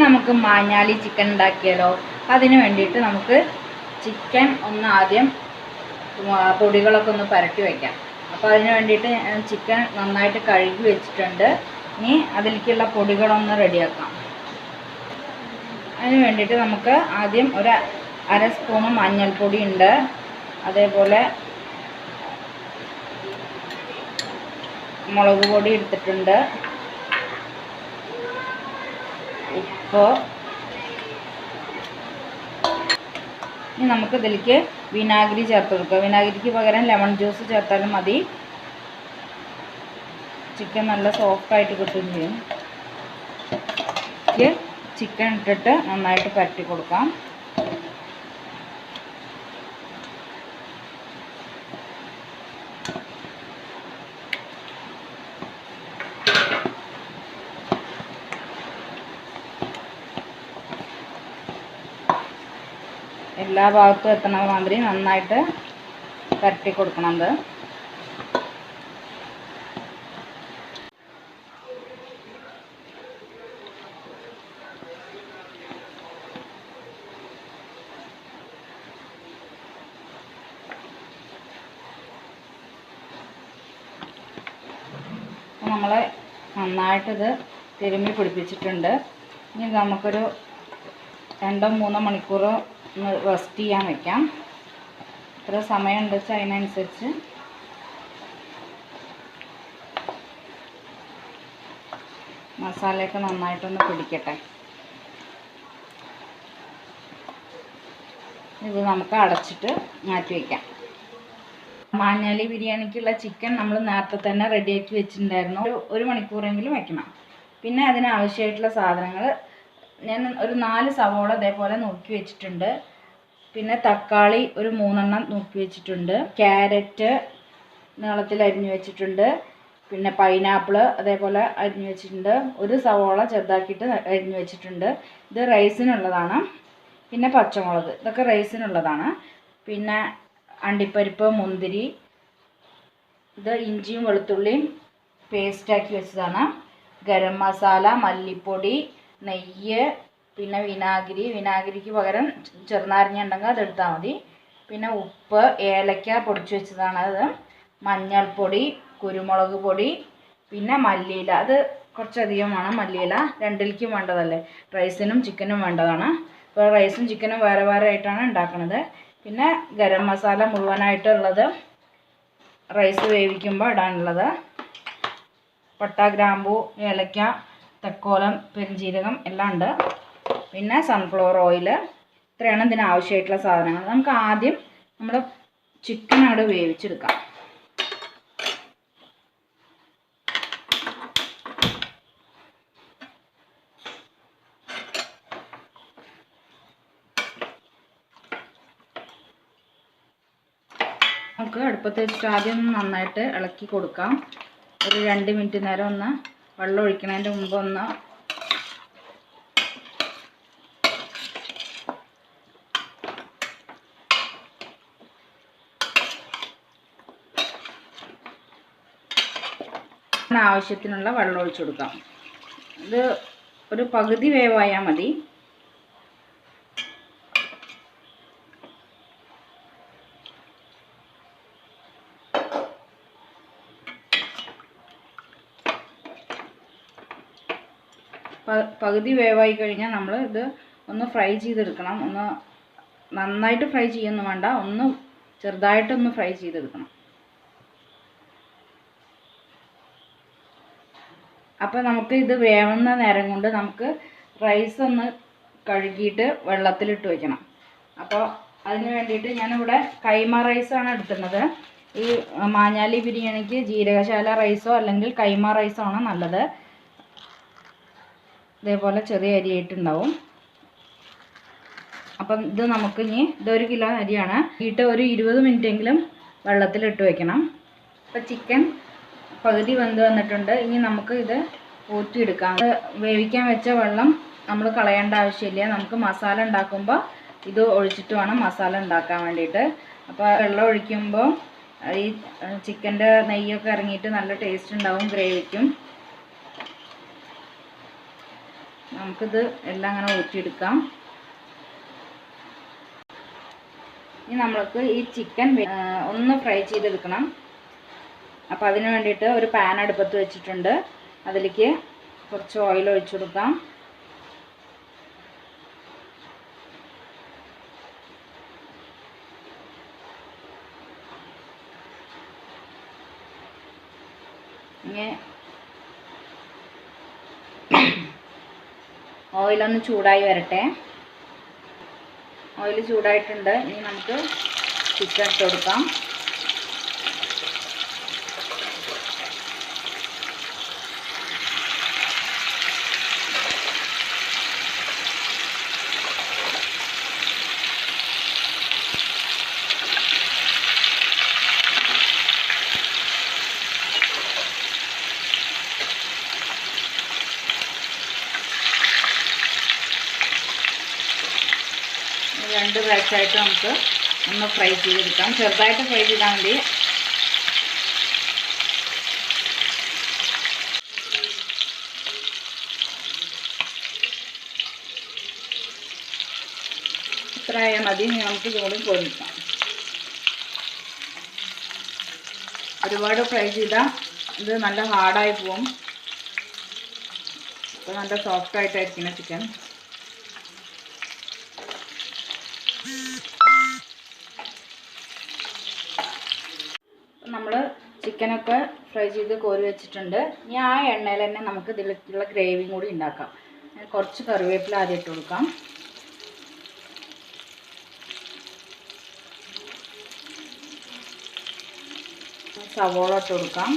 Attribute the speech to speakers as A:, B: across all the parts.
A: നമുക്ക് മാഞ്ഞാലി ചിക്കൻ ഉണ്ടാക്കിയാലോ. അതിന് വേണ്ടിയിട്ട് നമുക്ക് ചിക്കൻ ഒന്ന് ആദ്യം പൊടികളൊക്കെ ഒന്ന് പുരട്ടി വയ്ക്കാം. അപ്പോൾ അതിന് വേണ്ടിയിട്ട് ചിക്കൻ നന്നായിട്ട് കഴുകി വെച്ചിട്ടുണ്ട്. ഇനി അതിലേക്കുള്ള പൊടികളൊന്ന് റെഡിയാക്കാം. അതിന് വേണ്ടിയിട്ട് നമുക്ക് ആദ്യം ഒരു അര സ്പൂണ് മഞ്ഞൾപ്പൊടി ഉണ്ട്, അതേപോലെ മുളക് പൊടി എടുത്തിട്ടുണ്ട്, ഉപ്പ്. ഇനി നമുക്ക് ഇതിലേക്ക് വിനാഗിരി ചേർത്ത് കൊടുക്കുക. വിനാഗിരിക്ക് പകരം ലെമൺ ജ്യൂസ് ചേർത്താലും മതി. ചിക്കൻ നല്ല സോഫ്റ്റായിട്ട് കിട്ടുകയും ചെയ്യും. ചിക്കൻ ഇട്ടിട്ട് നന്നായിട്ട് പരട്ടി കൊടുക്കാം. എല്ലാ ഭാഗത്തും എത്തണ മാതിരി നന്നായിട്ട് പരട്ടി കൊടുക്കണം. അത് നമ്മൾ നന്നായിട്ടിത് തിരുമ്മി പിടിപ്പിച്ചിട്ടുണ്ട്. ഇനി നമുക്കൊരു 2-3 മണിക്കൂർ ഒന്ന് റെസ്റ്റ് ചെയ്യാൻ വയ്ക്കാം. എത്ര സമയം ഉണ്ട് വെച്ചാൽ അതിനനുസരിച്ച്. മസാലയൊക്കെ നന്നായിട്ടൊന്ന് പിടിക്കട്ടെ. ഇത് നമുക്ക് അടച്ചിട്ട് മാറ്റി വയ്ക്കാം. മാഞ്ഞാലി ബിരിയാണിക്കുള്ള ചിക്കൻ നമ്മൾ നേരത്തെ തന്നെ റെഡിയാക്കി വെച്ചിട്ടുണ്ടായിരുന്നു. ഒരു മണിക്കൂറെങ്കിലും വയ്ക്കണം. പിന്നെ അതിനാവശ്യമായിട്ടുള്ള സാധനങ്ങൾ ഞാൻ ഒരു 4 സവോള അതേപോലെ നുറുക്കി വെച്ചിട്ടുണ്ട്. പിന്നെ തക്കാളി ഒരു 3 എണ്ണം നുറുക്കി വെച്ചിട്ടുണ്ട്. ക്യാരറ്റ് നീളത്തിൽ അരിഞ്ഞു വെച്ചിട്ടുണ്ട്. പിന്നെ പൈനാപ്പിൾ അതേപോലെ അരിഞ്ഞു വെച്ചിട്ടുണ്ട്. ഒരു സവോള ചെറുതാക്കിയിട്ട് അരിഞ്ഞു വെച്ചിട്ടുണ്ട്. ഇത് റൈസിനുള്ളതാണ്. പിന്നെ പച്ചമുളക്, ഇതൊക്കെ റൈസിനുള്ളതാണ്. പിന്നെ അണ്ടിപ്പരിപ്പ്, മുന്തിരി, ഇത് ഇഞ്ചിയും വെളുത്തുള്ളിയും പേസ്റ്റാക്കി വെച്ചതാണ്. ഗരം മസാല, മല്ലിപ്പൊടി, നെയ്യ്, പിന്നെ വിനാഗിരിക്ക് പകരം ചെറുനാരങ്ങ ഉണ്ടെങ്കിൽ അതെടുത്താൽ മതി. പിന്നെ ഉപ്പ്, ഏലക്ക പൊടിച്ച് വെച്ചതാണ് അത്, മഞ്ഞൾപ്പൊടി, കുരുമുളക് പൊടി, പിന്നെ മല്ലിയില. അത് കുറച്ചധികം വേണം മല്ലിയില, രണ്ടിലേക്കും വേണ്ടതല്ലേ, റൈസിനും ചിക്കനും വേണ്ടതാണ്. അപ്പോൾ റൈസും ചിക്കനും വേറെ വേറെ ആയിട്ടാണ് ഉണ്ടാക്കുന്നത്. പിന്നെ ഗരം മസാല മുഴുവനായിട്ടുള്ളത് റൈസ് വേവിക്കുമ്പോൾ ഇടാനുള്ളത്. പട്ട, ഗ്രാമ്പൂ, ഏലക്ക, തക്കോലം, പെരുംജീരകം എല്ലാം ഉണ്ട്. പിന്നെ സൺഫ്ലവർ ഓയിൽ. ഇത്രയാണ് ഇതിന് ആവശ്യമായിട്ടുള്ള സാധനങ്ങൾ. നമുക്ക് ആദ്യം നമ്മൾ ചിക്കൻ അവിടെ വേവിച്ചെടുക്കാം. നമുക്ക് അടുപ്പത്ത് വെച്ചിട്ട് ആദ്യം നന്നായിട്ട് ഇളക്കി കൊടുക്കാം. ഒരു 2 മിനിറ്റ് നേരം ഒന്ന് വെള്ളം ഒഴിക്കുന്നതിൻ്റെ മുമ്പ് ഒന്ന് ആവശ്യത്തിനുള്ള വെള്ളം ഒഴിച്ചു കൊടുക്കാം. ഇത് ഒരു പകുതി വേവായാൽ മതി. പകുതി വേവായി കഴിഞ്ഞാൽ നമ്മൾ ഇത് ഒന്ന് ഫ്രൈ ചെയ്തെടുക്കണം. ഒന്ന് നന്നായിട്ട് ഫ്രൈ ചെയ്യൊന്നും വേണ്ട, ഒന്ന് ചെറുതായിട്ടൊന്ന് ഫ്രൈ ചെയ്തെടുക്കണം. അപ്പോൾ നമുക്ക് ഇത് വേവുന്ന നേരം കൊണ്ട് നമുക്ക് റൈസ് ഒന്ന് കഴുകിയിട്ട് വെള്ളത്തിലിട്ട് വയ്ക്കണം. അപ്പോൾ അതിന് വേണ്ടിയിട്ട് ഞാനിവിടെ കൈമ റൈസാണ് എടുക്കുന്നത്. ഈ മാഞ്ഞാലി ബിരിയാണിക്ക് ജീരകശാല റൈസോ അല്ലെങ്കിൽ കൈമ റൈസോ ആണ് നല്ലത്. ഇതേപോലെ ചെറിയ അരിയായിട്ടുണ്ടാവും. അപ്പം ഇത് നമുക്ക് ഇനി ഇതൊരു കിലോ അരിയാണ്. ഇട്ട് ഒരു 20 മിനിറ്റെങ്കിലും വെള്ളത്തിലിട്ട് വയ്ക്കണം. അപ്പോൾ ചിക്കൻ പകുതി വെന്ത് വന്നിട്ടുണ്ട്. ഇനി നമുക്ക് ഇത് ഊറ്റിയെടുക്കാം. വേവിക്കാൻ വെച്ച വെള്ളം നമ്മൾ കളയേണ്ട ആവശ്യമില്ല. നമുക്ക് മസാല ഉണ്ടാക്കുമ്പോൾ ഇത് ഒഴിച്ചിട്ട് വേണം മസാല ഉണ്ടാക്കാൻ വേണ്ടിയിട്ട്. അപ്പോൾ വെള്ളം ഒഴിക്കുമ്പോൾ ഈ ചിക്കൻ്റെ നെയ്യൊക്കെ ഇറങ്ങിയിട്ട് നല്ല ടേസ്റ്റ് ഉണ്ടാവും ഗ്രേവിക്കും. നമുക്കിത് എല്ലാം അങ്ങനെ ഊറ്റിയെടുക്കാം. ഇനി നമ്മൾക്ക് ഈ ചിക്കൻ ഒന്ന് ഫ്രൈ ചെയ്തെടുക്കണം. അപ്പോൾ അതിന് വേണ്ടിയിട്ട് ഒരു പാൻ അടുപ്പത്ത് വെച്ചിട്ടുണ്ട്. അതിലേക്ക് കുറച്ച് ഓയിൽ ഒഴിച്ചു കൊടുക്കാം. ഇനി ഓയിലൊന്ന് ചൂടായി വരട്ടെ. ഓയിൽ ചൂടായിട്ടുണ്ട്. ഇനി നമുക്ക് ചിക്കൻ ഇട്ട് കൊടുക്കാം. രണ്ട് ബാച്ചായിട്ട് നമുക്ക് ഒന്ന് ഫ്രൈ ചെയ്തെടുക്കാം. ചെറുതായിട്ട് ഫ്രൈ ചെയ്താൽ മതി. ഇത്ര ആയാൽ മതി. നമുക്ക് ഇതുകൂടി പൊരിക്കാം. ഒരുപാട് ഫ്രൈ ചെയ്താൽ ഇത് നല്ല ഹാർഡായി പോവും. അപ്പോൾ നല്ല സോഫ്റ്റായിട്ടായിരിക്കണം ചിക്കൻ. നമ്മൾ ചിക്കനൊക്കെ ഫ്രൈ ചെയ്ത് കോരി വെച്ചിട്ടുണ്ട്. ഇനി ആ എണ്ണയിൽ തന്നെ നമുക്ക് ഇതിലേക്കുള്ള ഗ്രേവിയും കൂടി ഉണ്ടാക്കാം. കുറച്ച് കറിവേപ്പില ആദ്യം ഇട്ട് കൊടുക്കാം. സവോള ഇട്ട് കൊടുക്കാം.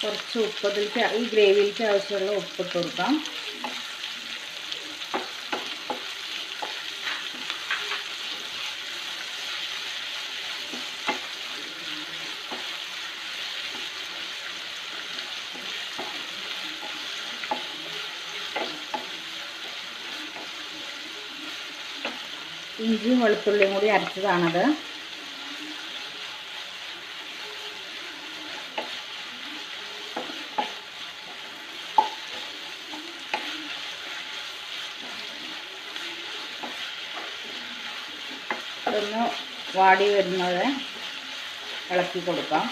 A: കുറച്ച് ഉപ്പ്, ഈ ഗ്രേവിയിലേക്ക് ആവശ്യമുള്ള ഉപ്പിട്ട് കൊടുക്കാം. ഇഞ്ചിയും വെളുത്തുള്ളിയും കൂടി അരച്ചതാണത്. ഒന്ന് വാടി വരുന്നത് ഇളക്കി കൊടുക്കാം.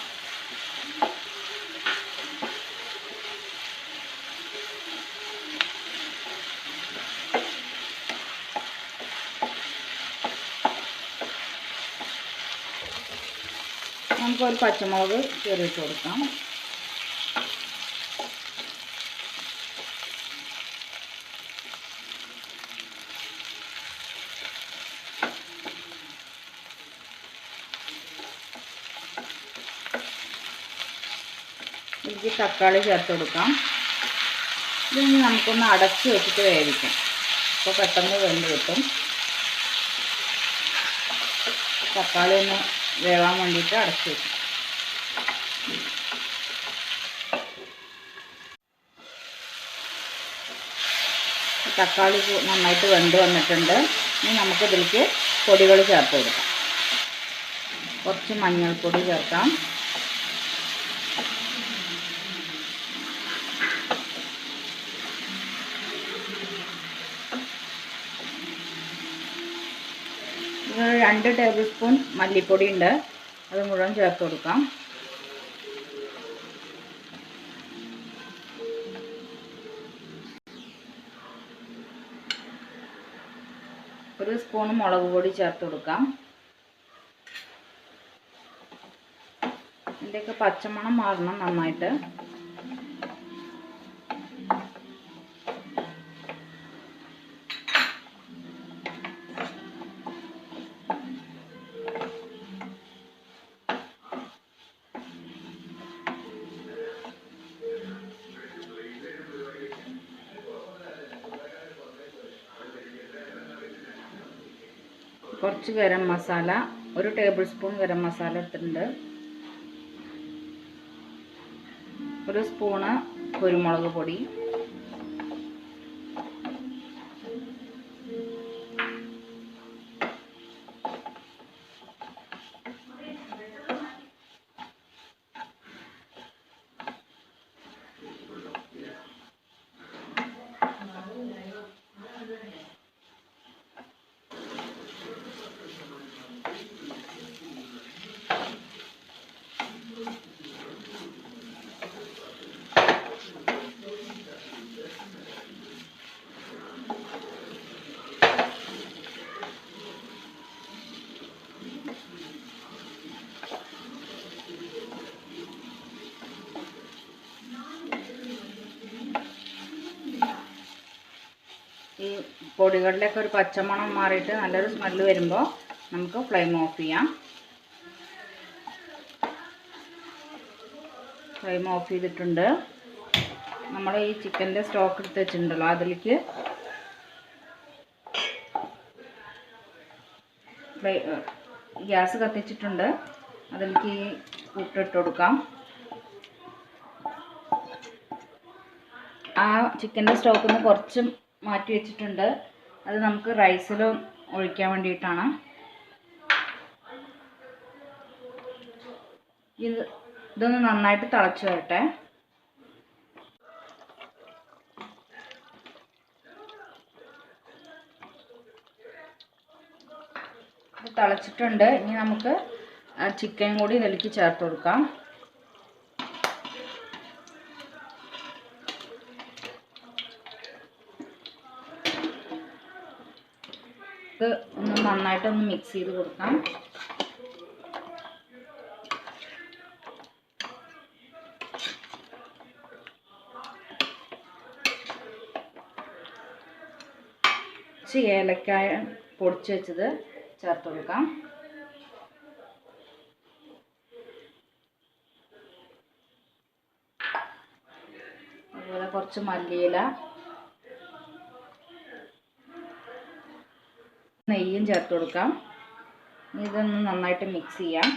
A: നമുക്കൊരു പച്ചമുളക് കീറിയിട്ട് കൊടുക്കാം. ഇതിലേക്ക് തക്കാളി ചേർത്ത് കൊടുക്കാം. ഇതിന് നമുക്കൊന്ന് അടച്ച് വെച്ചിട്ട് വേവിക്കാം. അപ്പോൾ പെട്ടെന്ന് വെന്ത് കിട്ടും. തക്കാളി ഒന്ന് വേവാൻ വേണ്ടിയിട്ട് അടച്ച് വെക്കും. തക്കാളി നന്നായിട്ട് വെന്ത് വന്നിട്ടുണ്ട്. ഇനി നമുക്കിതിലേക്ക് പൊടികൾ ചേർത്ത് കൊടുക്കാം. കുറച്ച് മഞ്ഞൾപ്പൊടി ചേർക്കാം. ഒരു 2 ടേബിൾ സ്പൂൺ മല്ലിപ്പൊടി ഉണ്ട്. അത് മുഴുവൻ ചേർത്ത് കൊടുക്കാം. ഒരു സ്പൂൺ മുളക് പൊടി ചേർത്ത് കൊടുക്കാം. ഇതിൻ്റെയൊക്കെ പച്ചമണം മാറണം നന്നായിട്ട്. കുറച്ച് ഗരം മസാല, 1 ടേബിൾ സ്പൂൺ ഗരം മസാല എടുത്തിട്ടുണ്ട്. 1 സ്പൂണ് കുരുമുളക് പൊടി, ഈ പൊടികളിലൊക്കെ ഒരു പച്ചമണം മാറിയിട്ട് നല്ലൊരു സ്മെല്ല് വരുമ്പോൾ നമുക്ക് ഫ്ലെയിം ഓഫ് ചെയ്യാം. ഫ്ലെയിം ഓഫ് ചെയ്തിട്ടുണ്ട്. നമ്മൾ ഈ ചിക്കൻ്റെ സ്റ്റോക്ക് എടുത്ത് വെച്ചിട്ടുണ്ടല്ലോ, അതിലേക്ക് ഗ്യാസ് കത്തിച്ചിട്ടുണ്ട്. അതിലേക്ക് ഈ കൂട്ടിട്ട് കൊടുക്കാം. ആ ചിക്കൻ്റെ സ്റ്റോക്കിൽ നിന്ന് കുറച്ച് മാറ്റി വെച്ചിട്ടുണ്ട്. അത് നമുക്ക് റൈസിൽ ഒഴിക്കാൻ വേണ്ടിയിട്ടാണ്. ഇതൊന്ന് നന്നായിട്ട് തിളച്ച് വരട്ടെ. ഇത് തിളച്ചിട്ടുണ്ട്. ഇനി നമുക്ക് ചിക്കൻ കൂടി ഇതിലേക്ക് ചേർത്ത് കൊടുക്കാം. ഇത് ഒന്ന് നന്നായിട്ടൊന്ന് മിക്സ് ചെയ്ത് കൊടുക്കാം. ഏലക്കായ പൊടിച്ച് വെച്ചത് ചേർത്ത് കൊടുക്കാം. അതുപോലെ കുറച്ച് മല്ലിയില, നെയ്യും ചേർത്ത് കൊടുക്കാം. ഇതൊന്ന് നന്നായിട്ട് മിക്സ് ചെയ്യാം.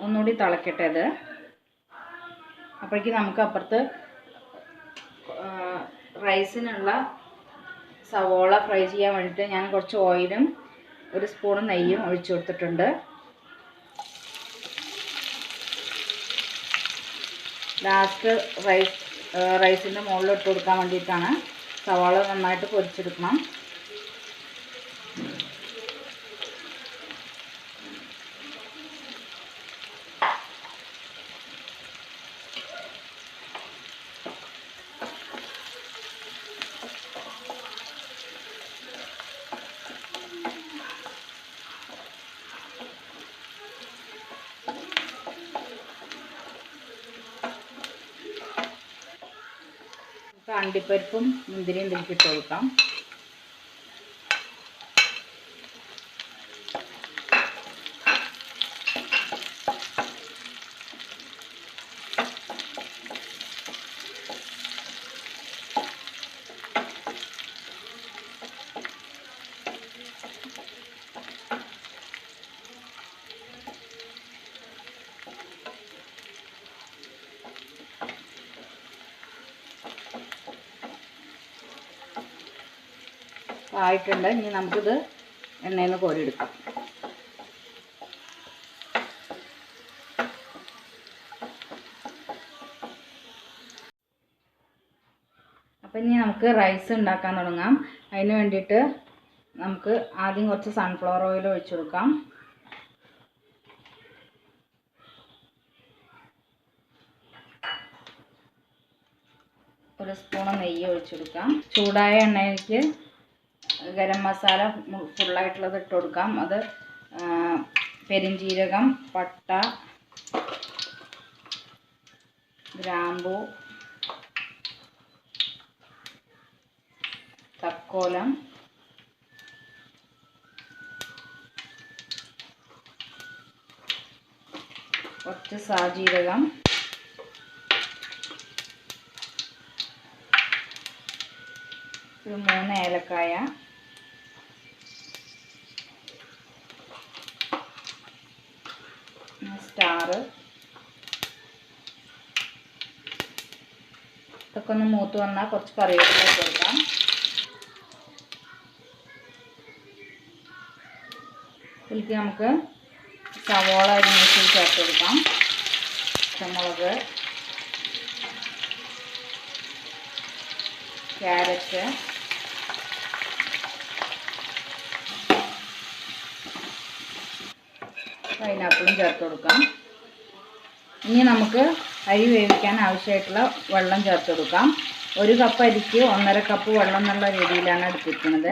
A: ഒന്നുകൂടി തിളക്കട്ടെ. ഇത് അപ്പോഴേക്കും നമുക്ക് അപ്പുറത്ത് റൈസിനുള്ള സവോള ഫ്രൈ ചെയ്യാൻ വേണ്ടിയിട്ട് ഞാൻ കുറച്ച് ഓയിലും ഒരു സ്പൂൺ നെയ്യും ഒഴിച്ചു കൊടുത്തിട്ടുണ്ട്. ലാസ്റ്റ് റൈസിൻ്റെ മുകളിൽ ഇട്ട് കൊടുക്കാൻ വേണ്ടിയിട്ടാണ്. സവാള നന്നായിട്ട് പൊരിച്ചെടുക്കണം. അണ്ടിപ്പരിപ്പും മുന്തിരിയും ഇതിലേക്ക് ഇട്ട് കൊടുക്കാം. ആയിട്ടുണ്ട്. ഇനി നമുക്കിത് എണ്ണയിൽ നിന്ന് കോരിയെടുക്കാം. അപ്പം ഇനി നമുക്ക് റൈസ് ഉണ്ടാക്കാൻ തുടങ്ങാം. അതിന് വേണ്ടിയിട്ട് നമുക്ക് ആദ്യം കുറച്ച് സൺഫ്ലവർ ഓയിൽ ഒഴിച്ചു കൊടുക്കാം. ഒരു സ്പൂൺ നെയ്യ് ഒഴിച്ചു കൊടുക്കാം. ചൂടായ എണ്ണയിലേക്ക് ഗരം മസാല ഫുള്ളായിട്ടുള്ളത് ഇട്ട് കൊടുക്കാം. അത് പെരിഞ്ജീരകം, പട്ട, ഗ്രാമ്പൂ, തക്കോലം, കുറച്ച് സാജീരകം, ഒരു 3 ഏലക്കായ, സ്റ്റാർ. ഇതൊക്കെ ഒന്ന് മൂത്ത് വന്നാൽ കുറച്ച് കറിവേപ്പില ഇട്ട് കൊടുക്കാം. ഇതിലേക്ക് നമുക്ക് സവോള അരിഞ്ഞ് ചേർത്ത് കൊടുക്കാം. പച്ചമുളക്, ക്യാരറ്റ്, പൈനാപ്പിളും ചേർത്ത് കൊടുക്കാം. ഇനി നമുക്ക് അരി വേവിക്കാൻ ആവശ്യമായിട്ടുള്ള വെള്ളം ചേർത്ത് കൊടുക്കാം. 1 കപ്പ് അരിക്ക് 1.5 കപ്പ് വെള്ളം എന്നുള്ള രീതിയിലാണ് എടുത്തിരിക്കുന്നത്.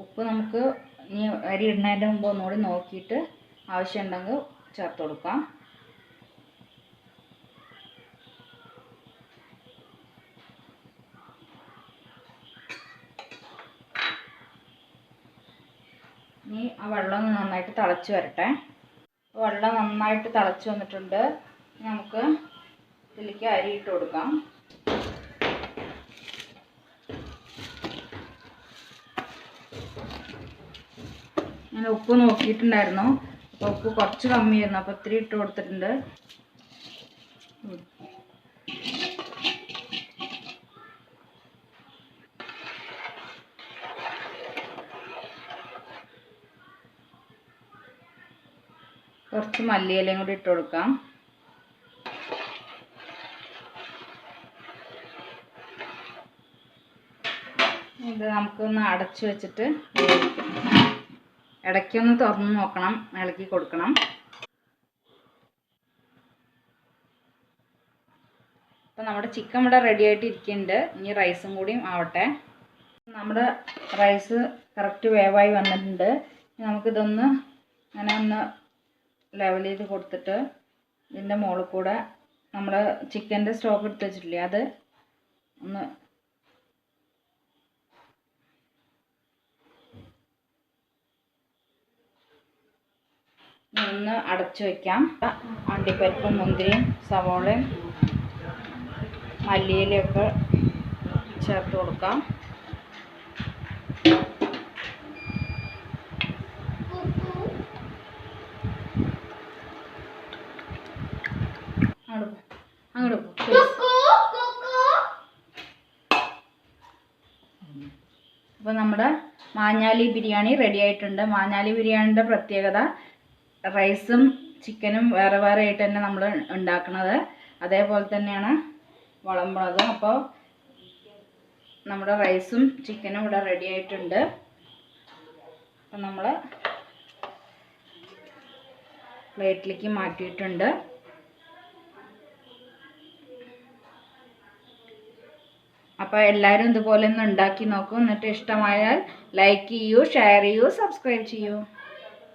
A: ഉപ്പ് നമുക്ക് ഇനി അരി ഇടുന്നതിൻ്റെ മുമ്പ് ഒന്നുകൂടി നോക്കിയിട്ട് ആവശ്യമുണ്ടെങ്കിൽ ചേർത്ത് കൊടുക്കാം. ഇനി ആ വെള്ളം നന്നായിട്ട് തിളച്ച് വരട്ടെ. വെള്ളം നന്നായിട്ട് തിളച്ച് വന്നിട്ടുണ്ട്. നമുക്ക് ഇതിലേക്ക് അരി ഇട്ട് കൊടുക്കാം. ഞാൻ ഉപ്പ് നോക്കിയിട്ടുണ്ടായിരുന്നു. അപ്പോൾ ഉപ്പ് കുറച്ച് കമ്മിയായിരുന്നു. അപ്പോൾ ഇത്തിരി ഇട്ട് കൊടുത്തിട്ടുണ്ട്. കുറച്ച് മല്ലിയിലയും കൂടി ഇട്ട് കൊടുക്കാം. ഇത് നമുക്കൊന്ന് അടച്ചു വെച്ചിട്ട് ഇടയ്ക്കൊന്ന് തുറന്ന് നോക്കണം, ഇളക്കി കൊടുക്കണം. അപ്പം നമ്മുടെ ചിക്കൻ ഇവിടെ റെഡി ആയിട്ട് ഇരിക്കുന്നുണ്ട്. ഇനി റൈസും കൂടിയും ആവട്ടെ. നമ്മുടെ റൈസ് കറക്റ്റ് വേവായി വന്നിട്ടുണ്ട്. നമുക്കിതൊന്ന് അങ്ങനെ ഒന്ന് ലെവൽ ചെയ്ത് കൊടുത്തിട്ട് ഇതിൻ്റെ മുകളിൽ കൂടെ നമ്മൾ ചിക്കൻ്റെ സ്റ്റോക്ക് എടുത്ത് വെച്ചിട്ടില്ലേ, അത് ഒന്ന് അടച്ചു വയ്ക്കാം. അണ്ടിപ്പരിപ്പും മുന്തിരിയും സവോളയും മല്ലിയിലയൊക്കെ ചേർത്ത് കൊടുക്കാം. അപ്പോൾ നമ്മുടെ മാഞ്ഞാലി ബിരിയാണി റെഡി ആയിട്ടുണ്ട്. മാഞ്ഞാലി ബിരിയാണിയുടെ പ്രത്യേകത റൈസും ചിക്കനും വേറെ വേറെ ആയിട്ട് തന്നെ നമ്മൾ ഉണ്ടാക്കുന്നത്. അതേപോലെ തന്നെയാണ് വിളമ്പുന്നത്. അപ്പോൾ നമ്മുടെ റൈസും ചിക്കനും ഇവിടെ റെഡി ആയിട്ടുണ്ട്. അപ്പം നമ്മൾ പ്ലേറ്റിലേക്ക് മാറ്റിയിട്ടുണ്ട്. അപ്പോൾ എല്ലാവരും ഇതുപോലെ ഒന്ന് ഉണ്ടാക്കി നോക്കൂ. എന്നിട്ട് ഇഷ്ടമായാൽ ലൈക്ക് ചെയ്യൂ, ഷെയർ ചെയ്യൂ, സബ്സ്ക്രൈബ് ചെയ്യൂ.